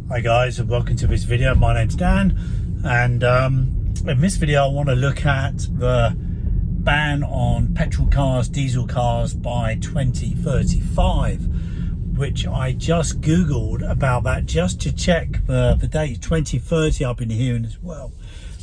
Hi guys, and welcome to this video. My name's Dan, and in this video I want to look at the ban on petrol cars, diesel cars by 2035, which I just googled about that just to check the date. 2030 I've been hearing as well.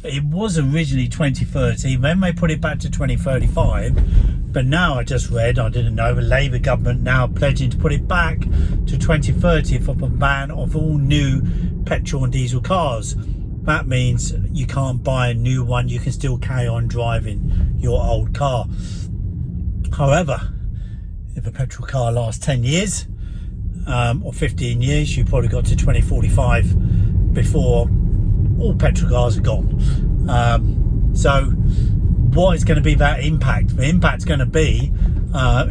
It was originally 2030, then they put it back to 2035, but now I just read, I didn't know, the Labour government now pledging to put it back to 2030 for the ban of all new petrol and diesel cars. That means you can't buy a new one, you can still carry on driving your old car. However, if a petrol car lasts 10 years or 15 years, you probably got to 2045 before all petrol cars are gone. So what is going to be that impact? The impact's going to be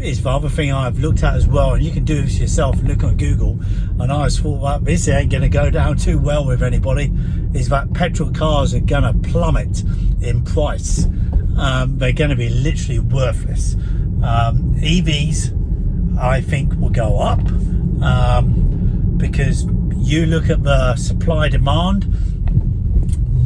is the other thing I've looked at as well, and you can do this yourself, look on Google, and I just thought that this ain't going to go down too well with anybody, is that petrol cars are going to plummet in price. They're going to be literally worthless. EVs I think will go up because you look at the supply demand,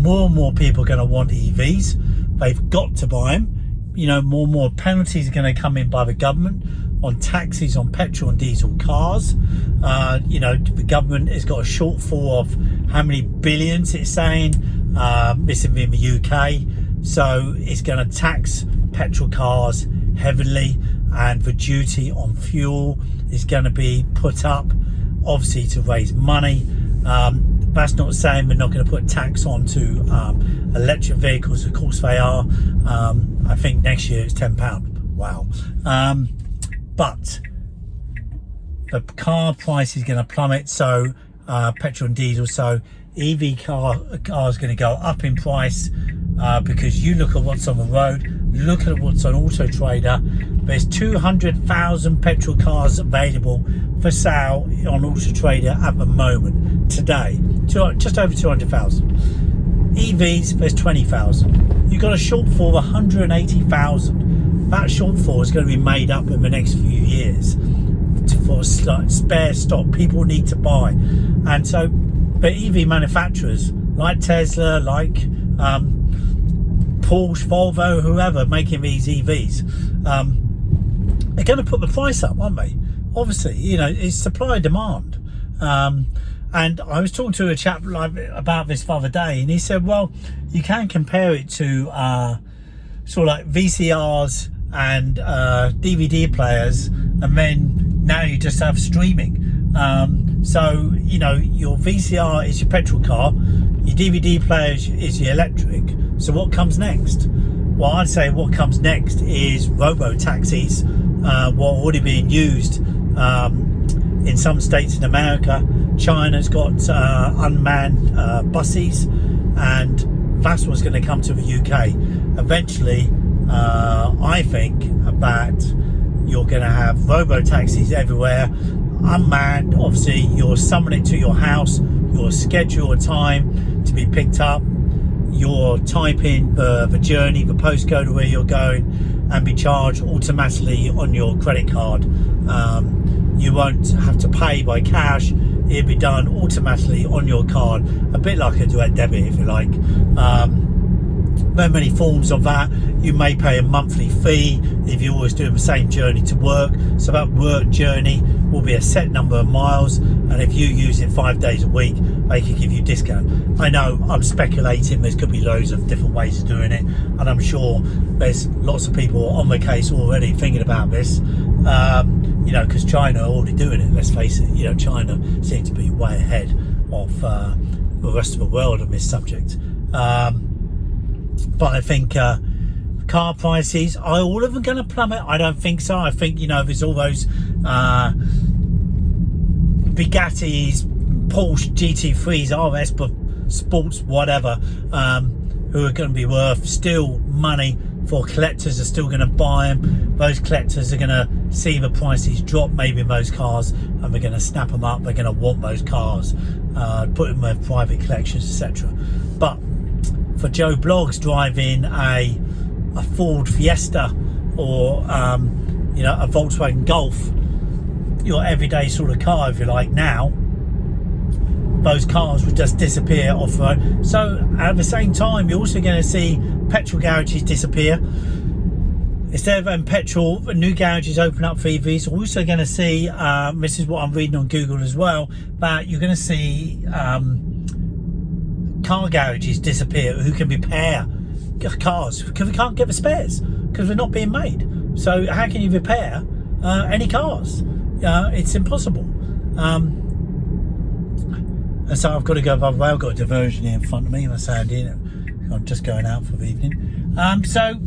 more and more people are going to want EVs. They've got to buy them. You know, more and more penalties are going to come in by the government on taxes on petrol and diesel cars. You know, the government has got a shortfall of how many billions it's saying, this is in the UK. So it's going to tax petrol cars heavily, and the duty on fuel is going to be put up, obviously to raise money. That's not saying we're not going to put tax onto electric vehicles. Of course they are. I think next year it's £10. Wow. But the car price is going to plummet, so petrol and diesel. So EV car is going to go up in price because you look at what's on the road, look at what's on Auto Trader. There's 200,000 petrol cars available for sale on Auto Trader at the moment, today. Just over 200,000. EVs, there's 20,000. You've got a shortfall of 180,000. That shortfall is going to be made up in the next few years for spare stock people need to buy. And so the EV manufacturers like Tesla, like Porsche, Volvo, whoever making these EVs, they're going to put the price up, aren't they? Obviously, you know, it's supply and demand. And I was talking to a chap about this the other day, and he said, well, you can compare it to sort of like VCRs and DVD players, and then now you just have streaming. So, you know, your VCR is your petrol car, your DVD player is your electric. So what comes next? Well, I'd say what comes next is robo-taxis, what are already being used in some states in America. China's got unmanned buses, and that's what's going to come to the UK. Eventually, I think that you're going to have robo-taxis everywhere, unmanned. Obviously, you'll summon it to your house, you'll schedule a time to be picked up, you'll type in the journey, the postcode of where you're going, and be charged automatically on your credit card. You won't have to pay by cash, it'll be done automatically on your card, a bit like a direct debit if you like. There are many forms of that. You may pay a monthly fee if you're always doing the same journey to work, so that work journey will be a set number of miles, and if you use it 5 days a week, they can give you a discount. I know I'm speculating, there could be loads of different ways of doing it, and I'm sure there's lots of people on the case already thinking about this. You know, because China are already doing it, let's face it. You know, China seems to be way ahead of the rest of the world on this subject. But I think car prices, are all of them going to plummet? I don't think so. I think, you know, there's all those Bugattis, Porsche GT3s, RS Sports, whatever, who are going to be worth still money. For collectors are still going to buy them. Those collectors are going to see the prices drop maybe in those cars, and they're going to snap them up. They're going to want those cars, put them in private collections, etc. But for Joe Bloggs driving a Ford Fiesta or you know, a Volkswagen Golf, your everyday sort of car if you like, now those cars would just disappear off the road. So at the same time, you're also going to see petrol garages disappear. Instead of having petrol, new garages open up for EVs. We're also going to see, this is what I'm reading on Google as well, that you're going to see car garages disappear who can repair cars because we can't get the spares because they're not being made. So how can you repair any cars? It's impossible. And so I've got to go the other way. I've got a diversion here in front of me. I'm just going out for the evening. So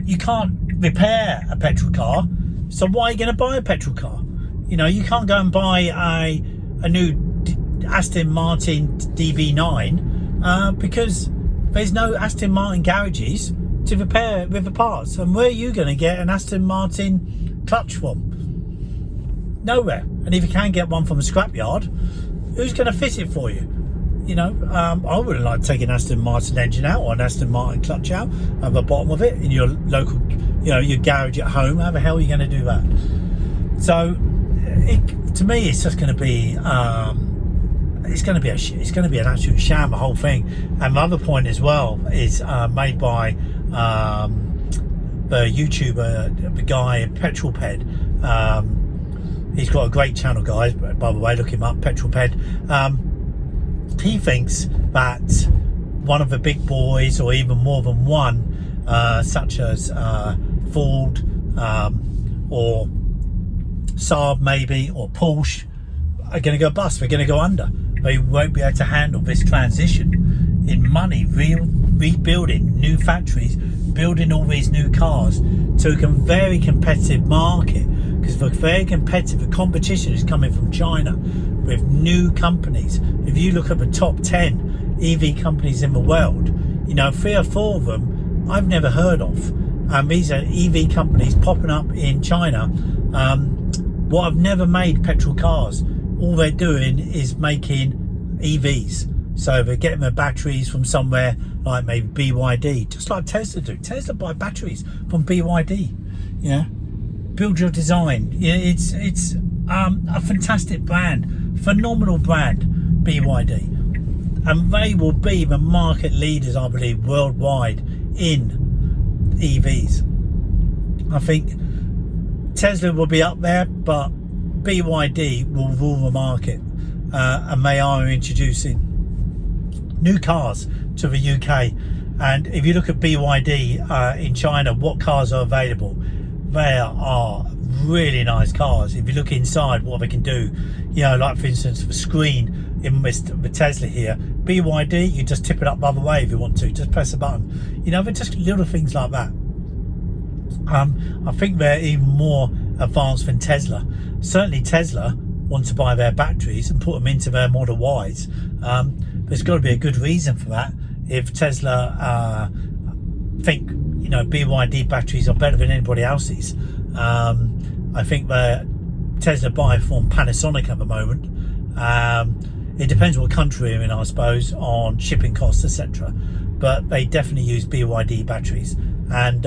you can't repair a petrol car. So why are you going to buy a petrol car? You know, you can't go and buy a new Aston Martin DB9 because there's no Aston Martin garages to repair with the parts. And where are you going to get an Aston Martin clutch from? Nowhere. And if you can get one from a scrapyard, who's going to fit it for you? You know, I wouldn't like taking Aston Martin engine out or an Aston Martin clutch out at the bottom of it in your local, you know, your garage at home. How the hell are you going to do that? So, to me, it's just going to be, it's going to be an absolute sham, the whole thing. And the other point as well is made by the YouTuber, the guy Petrol Ped. He's got a great channel, guys. By the way, look him up, Petrol Ped. He thinks that one of the big boys, or even more than one, such as Ford or Saab maybe, or Porsche, are going to go bust. They're going to go under. They won't be able to handle this transition in money, rebuilding new factories, building all these new cars to a very competitive market, because they're very competitive. The competition is coming from China with new companies. If you look at the top 10 EV companies in the world, you know, 3 or 4 of them I've never heard of. These are EV companies popping up in China. What have never made petrol cars. All they're doing is making EVs. So they're getting their batteries from somewhere like maybe BYD, just like Tesla do. Tesla buy batteries from BYD. Yeah, build your design. Yeah, it's a fantastic brand, phenomenal brand, BYD, and they will be the market leaders, I believe, worldwide in EVs. I think Tesla will be up there, but BYD will rule the market, and they are introducing new cars to the UK. And if you look at BYD in China, what cars are available? There are really nice cars. If you look inside what they can do, you know, like for instance the screen in the Tesla here, BYD, you just tip it up the other way if you want to, just press a button. You know, they're just little things like that. I think they're even more advanced than Tesla. Certainly Tesla want to buy their batteries and put them into their Model Ys. There's got to be a good reason for that. If Tesla think, you know, BYD batteries are better than anybody else's, I think that Tesla buy from Panasonic at the moment. It depends what country you're in, I suppose, on shipping costs, etc. But they definitely use BYD batteries. And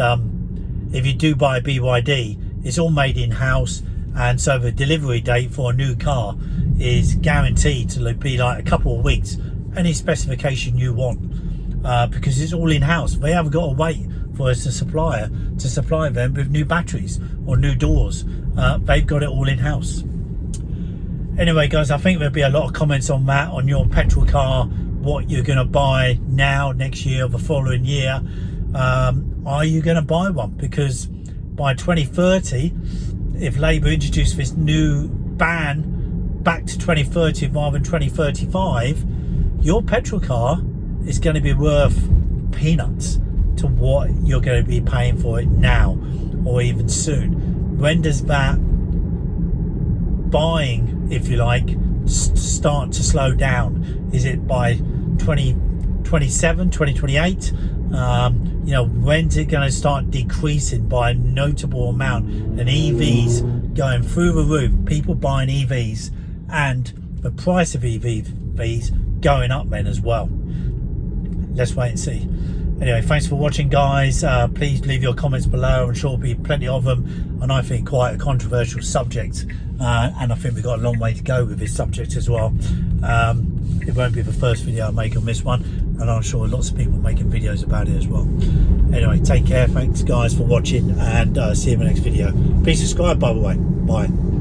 if you do buy a BYD, it's all made in-house, and so the delivery date for a new car is guaranteed to be like a couple of weeks, any specification you want, because it's all in-house. They haven't got to wait for us, the supplier, to supply them with new batteries or new doors. They've got it all in-house. Anyway, guys, I think there'll be a lot of comments on that, on your petrol car, what you're going to buy now, next year, or the following year. Are you going to buy one? Because by 2030, if Labour introduce this new ban back to 2030 rather than 2035, your petrol car is going to be worth peanuts to what you're going to be paying for it now, or even soon. When does that buying, if you like, start to slow down? Is it by 2027, 2028? You know, when's it going to start decreasing by a notable amount, and EVs going through the roof, people buying EVs, and the price of EVs going up then as well? Let's wait and see. Anyway, thanks for watching, guys. Please leave your comments below. I'm sure there'll be plenty of them, and I think quite a controversial subject, and I think we've got a long way to go with this subject as well. It won't be the first video I make on this one, and I'm sure lots of people making videos about it as well. Anyway, take care. Thanks guys for watching, and see you in the next video. Please subscribe, by the way. Bye.